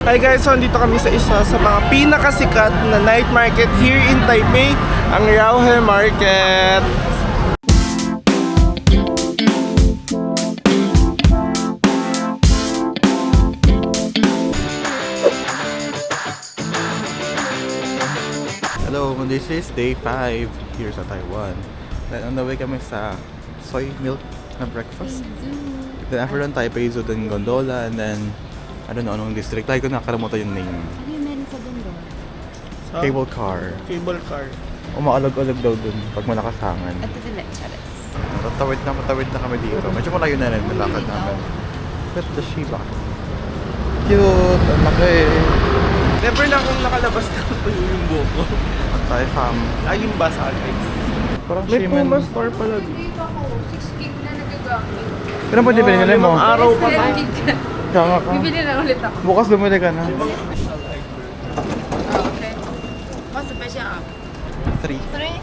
Hi guys, so dito kami sa isa sa mga pinakasikat na night market here in Taipei, ang Rauhe Market. Hello, this is day 5 here sa Taiwan. Then on the way kami sa soy milk na breakfast. Then after nun, Taipei Zoo, then gondola, and then I don't know anong district. Tayo ko nakakalimutan yung name. Ano yung meron sa bundok? Cable car. Cable car. Umaalog-alog daw dun pag malakas hangin. At ito na, charas. Matawid na kami dito. Medyo malayo na rin nilakad namin. But the Shiba. Cute! Ang laki! Never na akong nakalabas ng tuyo yung buhok ko. Ang Thai fam. Ayun ba sa akin? Parang May Shiman. Puma store pala dito. Dito ako, 6 gig na nagagamit. Pero pwede bilhin nila mo. Limang araw pa ba? 7 gig na. Kaya ka. Bibili na ulit ako. Bukas bumili ka na. Oh, okay. What's the special? 3. 3?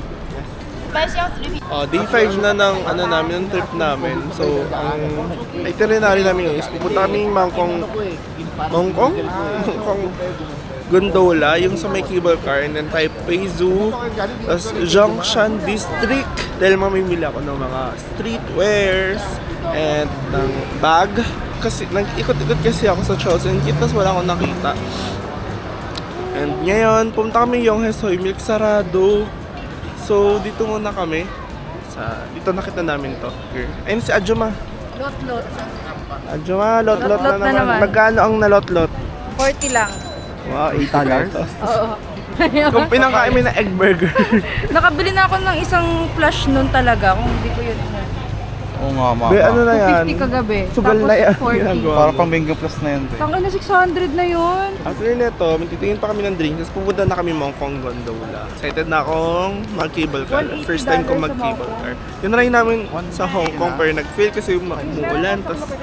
Special 3. Day 5 na ng ng trip namin. So, ang itinerary namin is pupunta kami Mangkong Gondola, yung sa may cable car, and then Taipei Zoo, tapos Zhongshan District, dahil mamimili ako ng mga streetwears and ng bag. Kasi nag-ikot-ikot kasi ako sa Chosen Kit, tapos wala akong nakita. And ngayon, pumunta kami yung Soy Milk sarado. So, dito muna kami. Dito nakita namin to. Here. Ayun si Adjuma. Lot-lot. Adjuma, lot-lot na Lot-lot na naman. naman. Magkano ang nalot-lot? 40 lang. Wow, $8. Oo. Kung pinangkain mo na egg burger. Nakabili na ako ng isang flash nun talaga. Kung hindi ko yun. Oo nga, mama. Be, ano na yan? 250 kagabi. Sugal Tapos na yan. 40. Ginagawa Para mo. pang bingo plus na yun. Te. Tangin na 600 na yun. After nito, magtitingin pa kami ng drinks. Tapos pupunta na kami Mongkong Gondola. Excited na akong mag-cable car. First time ko mag-cable car. Yun na rin namin sa Hong Kong pero nag-fail kasi umuulan. Tapos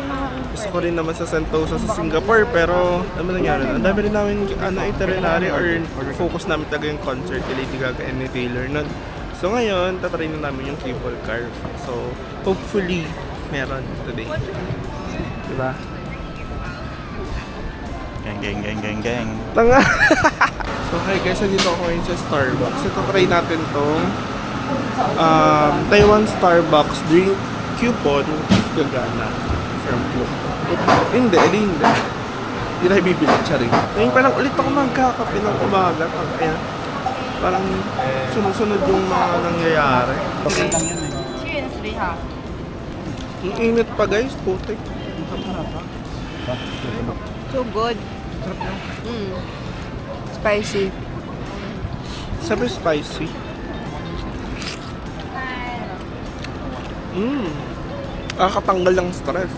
gusto ko rin naman sa Sentosa sa Singapore. Pero ano nangyari na? Ang dami rin namin itinerary or focus namin talaga yung concert kay Lady Gaga and ni Taylor nun. So ngayon, tatry na namin yung cable car. So hopefully, meron today. Diba? Gang. Tanga! So hi guys, nandito ako ngayon sa Starbucks. Ito try natin tong Taiwan Starbucks drink coupon if gagana from Club. Hindi. Hindi na ibibili, charing. Ngayon pa lang ulit ako magkakape ng umaga. Kaya parang sunod-sunod yung mga nangyayari. Cheers, Riha. Ang init pa guys, putik. So good. Spicy. Sabi spicy. Kakatanggal ng stress.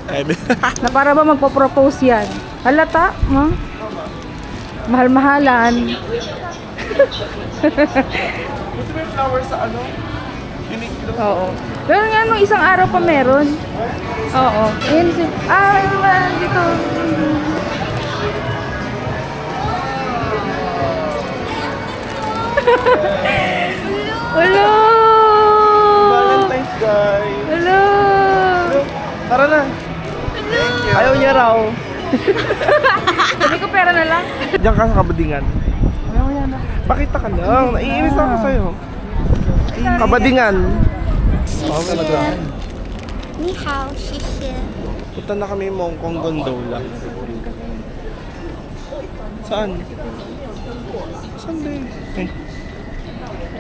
Na para ba magpo-propose yan? Halata, ma? Mahal-mahalan. Buti may flower sa ano? Uniqlo. Oo. Pero nga nung isang araw pa meron. Oo. Yan si... dito. Hello! Valentine's guys. Hello! Tara na. Thank you. Ayaw niya raw. Sabi ko pera na lang. Diyan ka sa kabadingan. Pakita ka lang. Naiinis ako sa'yo. Kabadingan. Oo, talaga. Ni hao, xie. Punta na kami Mongkong Gondola. Saan? Saan ba yun? Eh.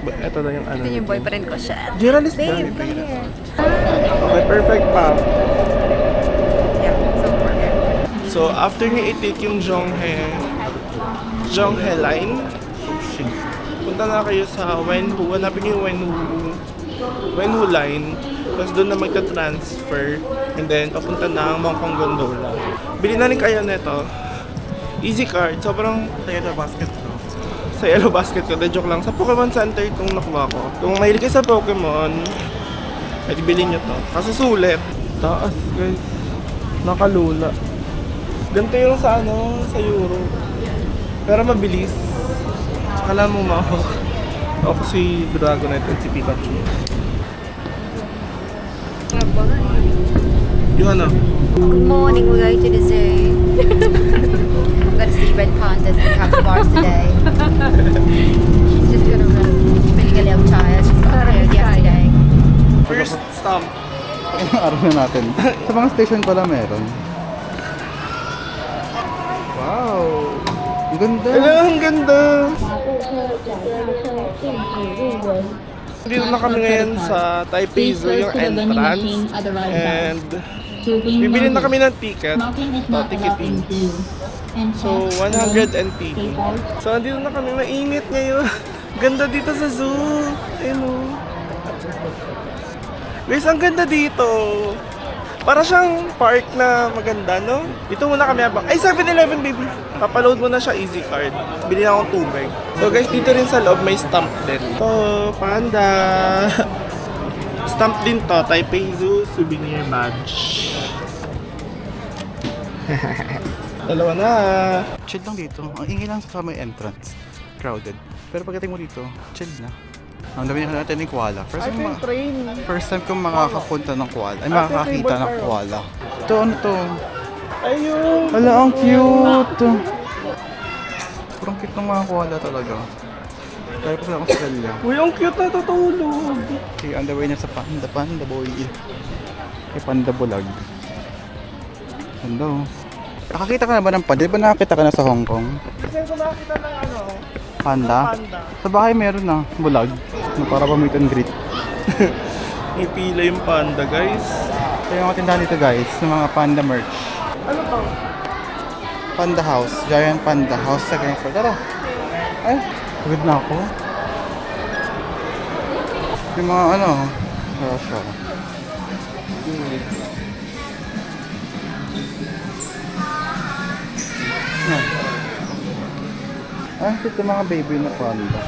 Ito na yung ano. Ito yung boyfriend ko siya. Geraldist ba? Babe, come here. Okay, perfect pa. Yeah, so burger. So, after niya i-take yung Zhonghe line, punta na kayo sa Wenhu. Hanapin niyo yung Wenhu line. Tapos doon na magta-transfer. And then, papunta na ang Mongkong Gondola. Bili na rin kayo nito. Easy card. Sobrang sa Yellow Basket ko. De joke lang. Sa Pokemon Center itong nakuha ko. Kung mahilig kayo sa Pokemon, pwede bilhin nyo to. Kasi sulit. Taas guys. Nakalula. Ganito yung sa Euro. Pero mabilis. Saka lang mo mahok. Ako si Dragonite at si Pikachu. Yung ano? Good morning, we're going to the zoo. I'm gonna see red pandas and capybaras today. She's just gonna rest. She's feeling a little tired. She's got here yesterday. First stop. Ilang araw na natin. Sa mga station pala meron. Wow! Ang ganda! Hello, ang ganda! Dito na kami ngayon sa Taipei Zoo, yung entrance. And bibili na kami ng ticket. Ticketing. So, 100 NTD. So, andito na kami. Mainit ngayon. Ganda dito sa zoo. Ayun o. Guys, ang ganda dito. Para siyang park na maganda, no? Dito muna kami habang... Ay, 7-Eleven, baby! Papaload mo na siya, easy card. Bili na akong tubig. So guys, dito rin sa loob may stamp din. Oh, panda! Stamp din to, Taipei Zoo souvenir badge. Dalawa na! Chill lang dito. Ang ingay lang sa may entrance. Crowded. Pero pagdating mo dito, chill na. Ang dami na natin ng koala. First time kong makakapunta ng koala. Ay, makakakita ng koala. Ito, ano to? Ayun! Hala, ang cute! Parang cute ng mga koala talaga. Kaya pa sila akong sila. Uy, ang cute na tutulog! Okay, on the way na sa Panda Boy. Kay Panda Bulag. Hello. Nakakita ka na ba ng panda? Di ba nakakita ka na sa Hong Kong? Kasi ko nakakita ng ano, Panda? panda. Sa bahay meron na, bulag. Na para pa meet and greet. Ipila yung panda, guys. Kaya yung mga tindahan dito guys, ng mga panda merch. Ano to? Panda House, Giant Panda House, second floor. Tara! Ay, pagod na ako. Yung mga ano, siya. Ay, ito mga baby na panda.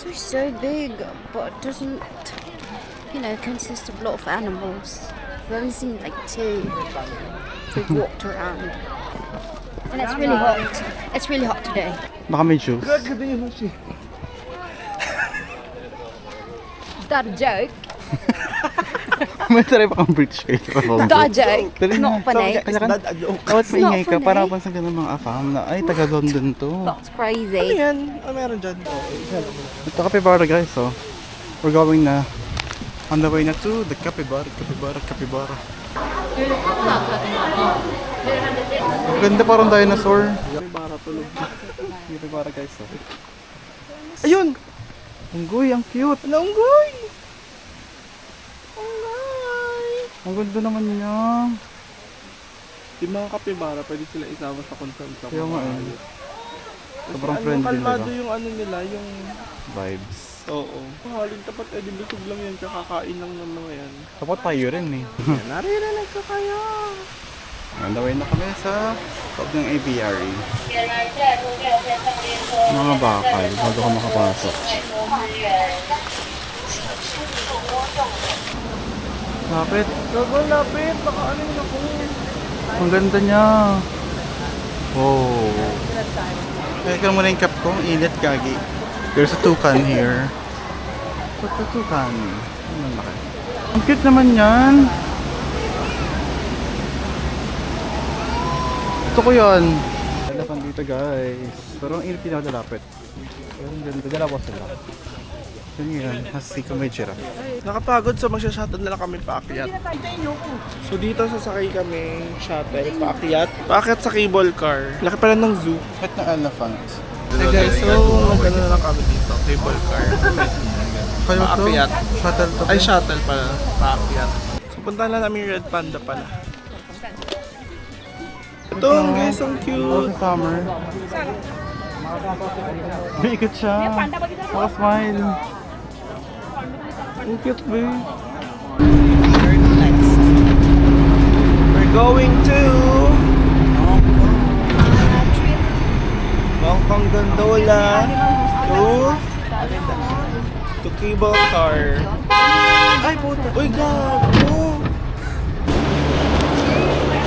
They're so big, but it doesn't, consist of a lot of animals. We've only seen like 2. We've walked around. And it's really hot. It's really hot today. Baka may juice. Ganda yun, Moshi. Is that a joke? May taray pa kang British kayo. Is that a joke? Dali na. Not funny. Kaya ka, That a joke. dapat maingay not ka funny. para mapansin ka ng mga afam na ay taga London to. That's Ano crazy. yan? Ano meron dyan? Ito Capybara guys, so we're going na on the way na to the Capybara. Ang ganda parang dinosaur. Para tulog. Capybara guys, so. Ayun! Unggoy, ang cute. Langgoy! Ang ganda naman niya. Yung mga kapibara, pwede sila isama sa consent sa Kaya nga eh. Sobrang ano, friendly kalmado nila. yung ano nila, yung... Vibes. Oo. Haling tapat, busog lang yan, kakakain lang ng mga yan. Dapat tayo rin eh. Naririnig ka kaya! On the way na kami sa loob ng aviary. Mga bakal, bago ka makapasok. Lapit. Gago, lapit! Baka ano yun ako? Ang ganda niya. Wow. Kaya ka muna yung cap ko. Ang init, gagi. There's a toucan here. What's a toucan? Ang laki. Ang cute naman yan. Gusto ko yan. Elephant dito guys. Pero ang init pinakadalapit. Pero ang ganda. Dalawa sila. Yan yan. Hasiko may giraffe. Nakapagod, so magsha-shuttle na lang kami paakyat. So dito sasakay kami, shuttle, paakyat. Paakyat sa cable car. Laki pala ng zoo. Pet na elephant. Hey guys, so magano na lang kami dito, cable car. Kayo to? Paakyat. Shuttle to? Ay, shuttle pala, paakyat. So punta na namin yung Red Panda pala. Ito guys, ang Oh, cute. sa summer. Ikot siya. Oh, smile. Ang cute, babe. We're going to Hong Kong Gondola to cable car. Ay, puta. Uy, gago.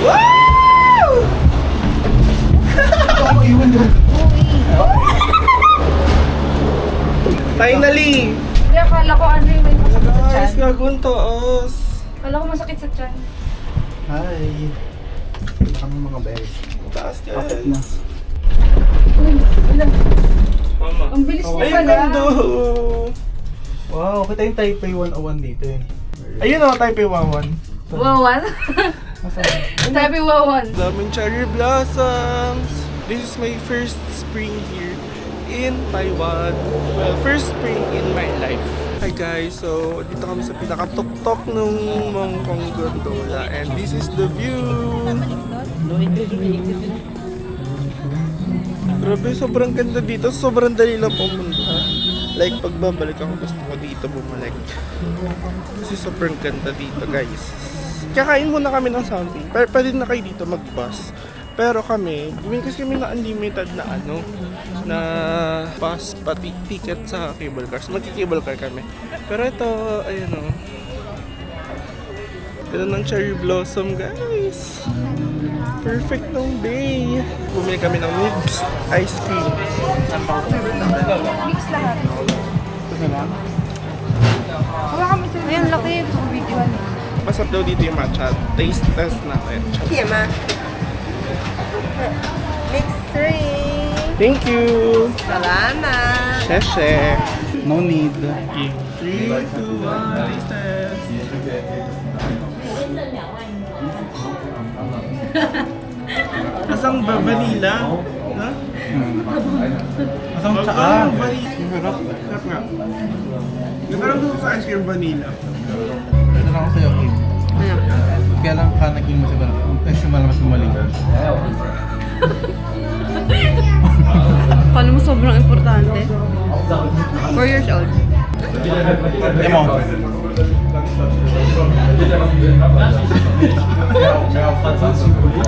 Woo! Finally! Hindi, akala ko ano yung may masakit sa Guys, tiyan. gagawin taas. Akala ko masakit sa tiyan. Hi. Kami mga berry. Taas, Kapit na. guys. Mama. Ang bilis niya Ayun, pala. ganda. Wow, kita yung Taipei 101 dito eh. Ayun o, Taipei Wawan. Wawan? Sabi wawan. Daming cherry blossoms. This is my first spring here in Taiwan. Well, first spring in my life. Hi guys, so dito kami sa pinakatuktok ng Mongkong Gondola and this is the view. Grabe, sobrang ganda dito. Sobrang dali lang pumunta. Like, pagbabalik ako, gusto ko dito bumalik. Kasi sobrang ganda dito, guys. Kakain muna kami ng something. Pero pwede na kayo dito mag-bus. Pero kami, bumili kasi kami na unlimited na na bus pati ticket sa cable cars. Magki-cable car kami. Pero ito, ayun o. Ganda ng cherry blossom, guys. Perfect ng day. Bumili kami ng mix ice cream. Mix lahat. Wala kami sa ayun, laki yung video. Masarap daw dito yung matcha. Taste test natin. Mix 3. Thank you! Salamat. Sheshe! No need. 3, 2, 1, taste test! Asang ba? Vanilla? Ha? Masang Wag tsaa. ang vanilla. Sarap. Sarap nga. Nagkaroon ko sa ice cream vanilla. Ito lang ako sa'yo, Kim. Kaya lang ka naging mas maling. Paano mo sobrang importante? 4 years old. Emo.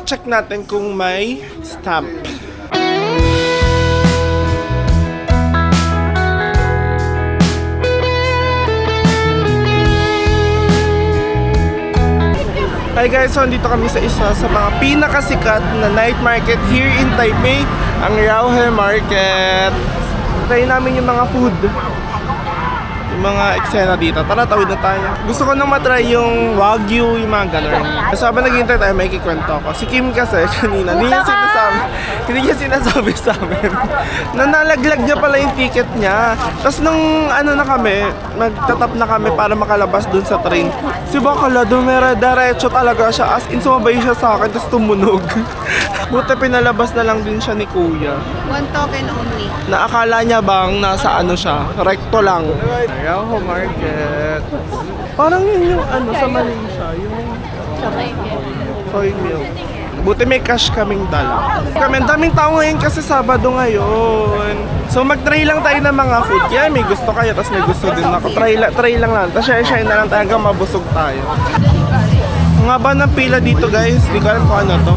Check natin kung may stamp. Hi guys, so andito kami sa isa sa mga pinakasikat na night market here in Taipei, ang Rauhe Market. Try namin yung mga food, yung mga eksena dito. Tara, tawid na tayo. Gusto ko nang matry yung Wagyu, yung mga ganun. Kasi habang naghihintay tayo, may kikwento ko. Si Kim kasi kanina, hindi niya sinasabi sa amin na nalaglag niya pala yung ticket niya. Tapos nung ano na kami, magtatap na kami para makalabas dun sa train. Si Bakala, diretso talaga siya. As in, sumabay siya sa akin, tapos tumunog. Buti pinalabas na lang din siya ni Kuya. 1 token only. Na akala niya bang nasa ano siya, recto lang. Rauhe Market. Parang yun yung ano sa Malaysia, yung soy milk. Buti may cash kaming dala. Kami, ang daming tao ngayon kasi Sabado ngayon. So mag-try lang tayo ng mga food. Kaya may gusto kayo, tapos may gusto din ako. Try lang lang. Tapos share na lang tayo hanggang mabusog tayo. Ang haba ng pila dito guys. Di ko alam kung ano to.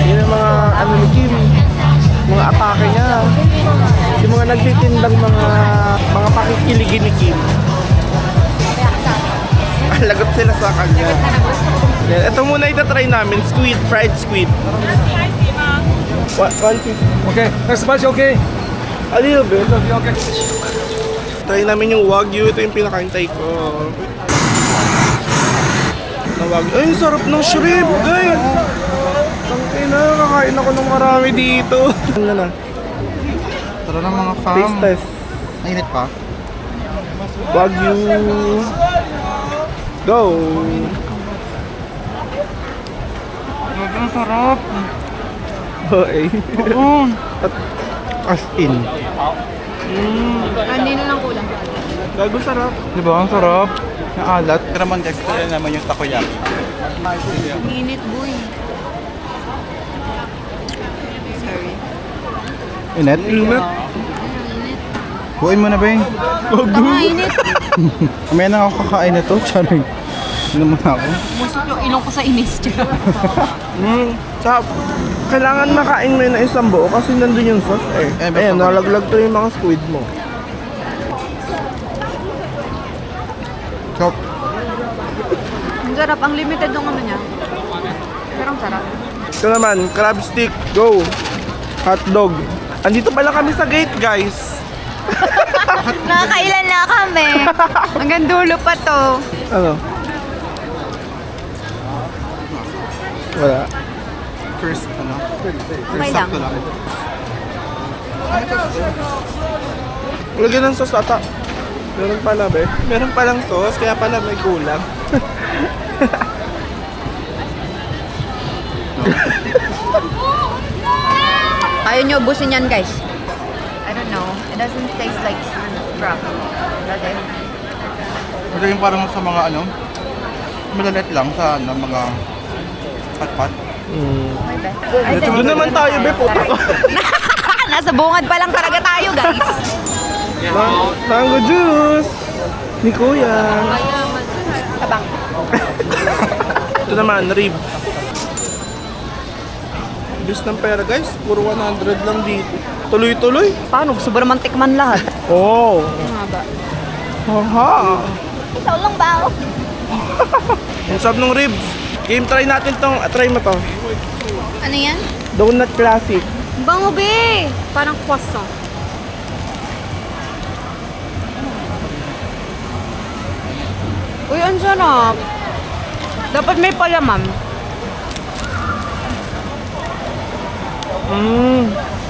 Yun yung mga ano ni Kim. Mga atake niya. Yung mga nagtitindang mga pakikiligin ni Kim. Lagot sila sa kanya. Yan. Ito muna itatry namin, squid, fried squid. 150. Okay, next batch, okay? A little bit. Okay. Try namin yung Wagyu. Ito yung pinakahintay ko. Na Wagyu. Ay, sarap ng shrimp, guys! Tangkay na, kakain ako ng marami dito. Ano na? Tara na mga fam. Taste test. Mainit pa. Wagyu. Go! Ang sarap. Okay. Oo. As in. Hindi na lang kulang. Gago sarap. Di ba? Ang sarap. Ang alat. Pero naman guys, kaya naman yung takoyaki. Init, boy. Sorry. Init? Init. Buuin mo na ba yung? Init. May na ako kakain na to. Charing. Ano mo na ako? Musok yung ilong ko sa inis. Sarap. Kailangan makain mo yun na isang buo kasi nandun yung sauce eh. Ayan, nalaglag to yung mga squid mo. Chop. Ang sarap. Ang limited ng ano niya. Pero ang sarap. Ito naman, crab stick, go! Hotdog. Andito pala kami sa gate, guys. Nakakailan na kami. Hanggang dulo pa to. Ano? Wala. First, ano? Okay lang. Sakto lang. Lagyan ng sauce ata. Meron pala be. Meron palang sauce, kaya pala may kulang. Ayaw nyo ubusin yan, guys. I don't know. It doesn't taste like crap. Does it? Ito yung parang sa mga ano, malalit lang sa ano, mga pat-pat. My bad. Doon naman tayo be, puto ka. Nasa bungad pa lang talaga tayo, guys. Mango juice! Ni Kuya. Tabang. Ito naman, ribs. Bis ng pera guys, puro 100 lang dito. Tuloy-tuloy. Paano? Gusto ba naman tikman lahat? Oh. Nga ba? Haha. Ikaw lang ba? Ang sarap ng ribs. Game, try natin tong, try mo to. Ano yan? Donut Classic. Bango, be! Parang croissant. Uy, ang sarap. Dapat may palaman.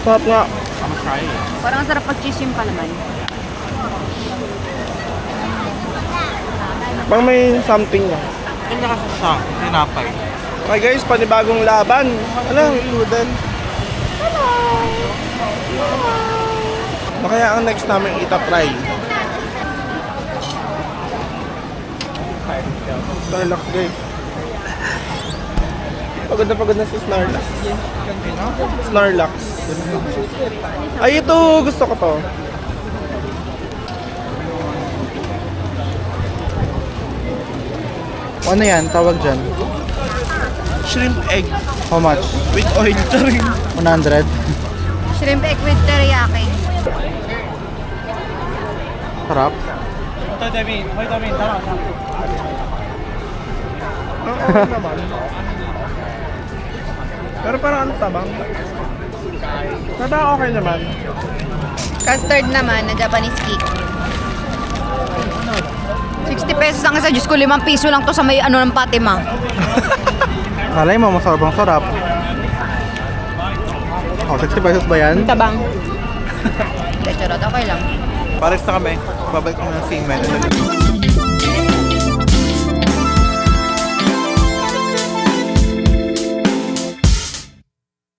Sarap nga. Parang ang sarap pag cheese yung palaman. Pang may something nga. Yung nakasa sa tinapay. Okay guys, panibagong laban. Ano, noodle. Hello! Kaya ang next namin itatry. Snarlax guys. Pagod na si Snarlax. Snarlax. Ay, ito! Gusto ko to. Ano yan? Tawag dyan? Shrimp egg How much? with oil ring. 100? Shrimp egg with teriyaki. Sarap. Oo naman. Pero parang ano tabang? Tabang okay naman. Custard naman na Japanese cake. 60 pesos ang isa. Diyos ko, 5 piso lang to sa may ano ng Fatima. Alay mo, masarap ang sarap. Oh, 60 pesos ba yan? Tabang. Hindi, charot. Okay lang. Pares na kami. Babalik kami ng same menu.